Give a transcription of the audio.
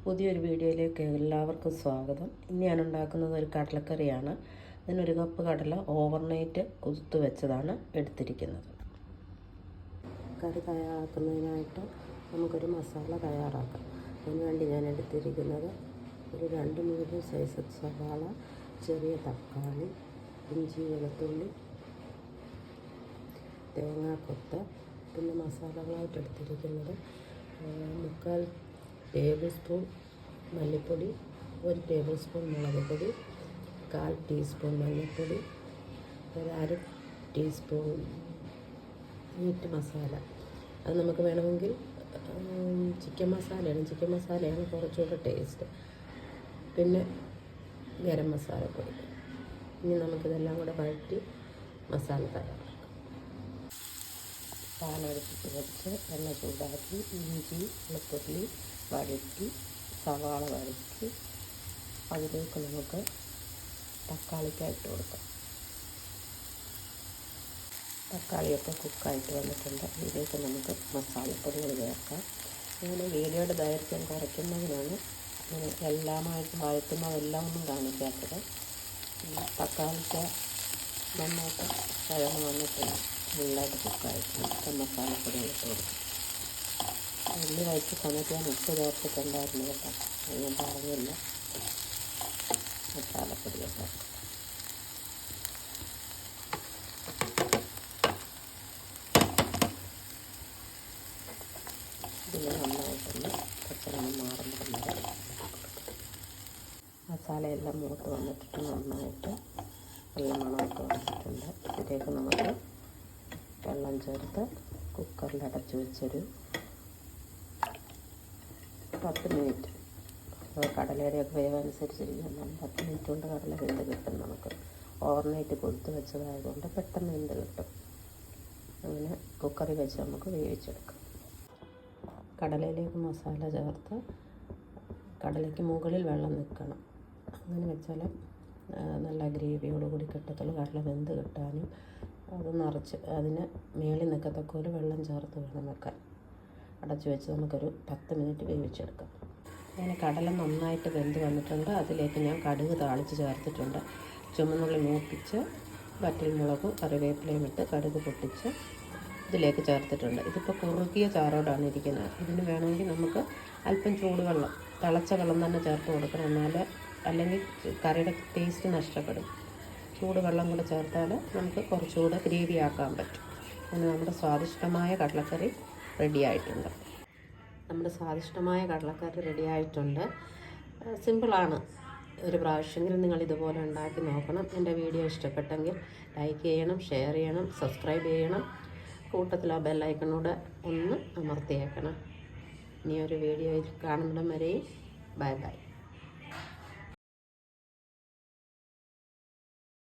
പുതിയൊരു വീഡിയോയിലേക്ക് എല്ലാവർക്കും സ്വാഗതം. ഇന്ന് ഞാൻ ഉണ്ടാക്കുന്നത് ഒരു കടലക്കറിയാണ്. അതിനൊരു കപ്പ് കടല ഓവർനൈറ്റ് കുതിർത്ത് വെച്ചതാണ് എടുത്തിരിക്കുന്നത്. കറി തയ്യാറാക്കുന്നതിനായിട്ട് നമുക്കൊരു മസാല തയ്യാറാക്കാം. അതിനുവേണ്ടി ഞാൻ എടുത്തിരിക്കുന്നത് ഒരു 2 മീഡിയം സൈസ് സവാള, ചെറിയ തക്കാളി, ഇഞ്ചി, വെളുത്തുള്ളി, തേങ്ങാക്കൊത്ത്, പിന്നെ മസാലകളായിട്ട് എടുത്തിരിക്കുന്നത് 3/4 ടേബിൾ സ്പൂൺ മല്ലിപ്പൊടി, 1 ടേബിൾ സ്പൂൺ മുളക് പൊടി, 1/4 ടീസ്പൂൺ മഞ്ഞൾപ്പൊടി, 1/2 ടീസ്പൂൺ മീറ്റ് മസാല. അത് നമുക്ക് വേണമെങ്കിൽ ചിക്കൻ മസാലയാണ് കുറച്ചുകൂടെ ടേസ്റ്റ്. പിന്നെ ഗരം മസാലപ്പൊടി. ഇനി നമുക്കിതെല്ലാം കൂടെ വഴറ്റി മസാല തയ്യാറാക്കാം. പാലെടുത്തിട്ട് വെച്ച് എണ്ണ ചൂടാക്കി ഇഞ്ചി, വെളുത്തുള്ളി വഴറ്റി, സവാള വഴറ്റി, അതിലേക്ക് നമുക്ക് തക്കാളിക്കായിട്ട് കൊടുക്കാം. തക്കാളിയൊക്കെ കുക്കായിട്ട് വന്നിട്ടുണ്ട്. ഇതിലേക്ക് നമുക്ക് മസാലപ്പൊടികൾ ചേർക്കാം. അങ്ങനെ വീഡിയോയുടെ ദൈർഘ്യം കുറയ്ക്കുന്നതിനാണ് എല്ലാമായിട്ട് വഴറ്റുന്നതെല്ലാം ഒന്നും കാണിക്കാത്തത്. തക്കാളിക്ക് നന്നായിട്ട് കിഴങ്ങ് വന്നിട്ടുണ്ട്. നല്ലതായിട്ട് കുക്കായിട്ട് നമുക്ക് മസാലപ്പൊടികൾ ഇട്ട് കൊടുക്കും. ഉള്ളി വഴറ്റി സമയത്ത് ഞാൻ ഉപ്പ് ചേർത്തിട്ടുണ്ടായിരുന്നു കേട്ടോ. അത് ഞാൻ പറഞ്ഞില്ല. മസാലപ്പൊടിയൊക്കെ ഇതിന് നന്നായിട്ടൊന്ന് പച്ചമണം മാറുന്നുണ്ട്. മസാലയെല്ലാം മൂത്ത് വന്നിട്ട് നന്നായിട്ട് നല്ല മണമൊക്കെ വന്നിട്ടുണ്ട്. ഇതിലേക്ക് നമുക്ക് വെള്ളം ചേർത്ത് കുക്കറിൽ അടച്ചു വെച്ചൊരു 10 മിനിറ്റ്, കടലയുടെയൊക്കെ വേവനുസരിച്ചിരിക്കുന്നു. 10 മിനിറ്റ് കൊണ്ട് കടല വെന്ത് കിട്ടും. നമുക്ക് ഓവർനൈറ്റ് കൊടുത്ത് വെച്ചതായതുകൊണ്ട് പെട്ടെന്ന് വെന്ത് കിട്ടും. അങ്ങനെ കുക്കറിൽ വെച്ച് നമുക്ക് വേവിച്ചെടുക്കാം. കടലയിലേക്ക് മസാല ചേർത്ത് കടലയ്ക്ക് മുകളിൽ വെള്ളം നിൽക്കണം. അങ്ങനെ വെച്ചാൽ നല്ല ഗ്രേവിയോടുകൂടി കിട്ടത്തുള്ളൂ. കടല വെന്ത് കിട്ടാനും അത് നിറച്ച് അതിന് മേളിൽ നിൽക്കത്തക്കോല് വെള്ളം ചേർത്ത് വേണം വെക്കാൻ. അടച്ചു വെച്ച് നമുക്കൊരു 10 മിനിറ്റ് വേവിച്ചെടുക്കാം. അങ്ങനെ കടല നന്നായിട്ട് വെന്ത് വന്നിട്ടുണ്ട്. അതിലേക്ക് ഞാൻ കടുക് താളിച്ച് ചേർത്തിട്ടുണ്ട്. ചുമന്നുള്ളി മൂപ്പിച്ച് വറ്റൽമുളകും കറിവേപ്പിലയും ഇട്ട് കടുക് പൊട്ടിച്ച് ഇതിലേക്ക് ചേർത്തിട്ടുണ്ട്. ഇതിപ്പോൾ കുറുകിയ ചാറോടാണ് ഇരിക്കുന്നത്. ഇതിന് വേണമെങ്കിൽ നമുക്ക് അല്പം ചൂടുവെള്ളം, തിളച്ച വെള്ളം തന്നെ ചേർത്ത് കൊടുക്കണം. അല്ലെങ്കിൽ കറിയുടെ ടേസ്റ്റ് നഷ്ടപ്പെടും. ചൂടുവെള്ളം കൂടെ ചേർത്താൽ നമുക്ക് കുറച്ചുകൂടെ ഗ്രേവി ആക്കാൻ പറ്റും. അങ്ങനെ നമ്മുടെ സ്വാദിഷ്ടമായ കടലക്കറി റെഡി ആയിട്ടുണ്ട്. സിമ്പിളാണ്. ഒരു പ്രാവശ്യമെങ്കിലും നിങ്ങൾ ഇതുപോലെ ഉണ്ടാക്കി നോക്കണം. എൻ്റെ വീഡിയോ ഇഷ്ടപ്പെട്ടെങ്കിൽ ലൈക്ക് ചെയ്യണം, ഷെയർ ചെയ്യണം, സബ്സ്ക്രൈബ് ചെയ്യണം. കൂട്ടത്തിൽ ആ ബെല്ലൈക്കണൂടെ ഒന്ന് അമർത്തിയേക്കണം. ഇനിയൊരു വീഡിയോയിൽ കാണുന്നിടം വരെയും ബൈ ബൈ.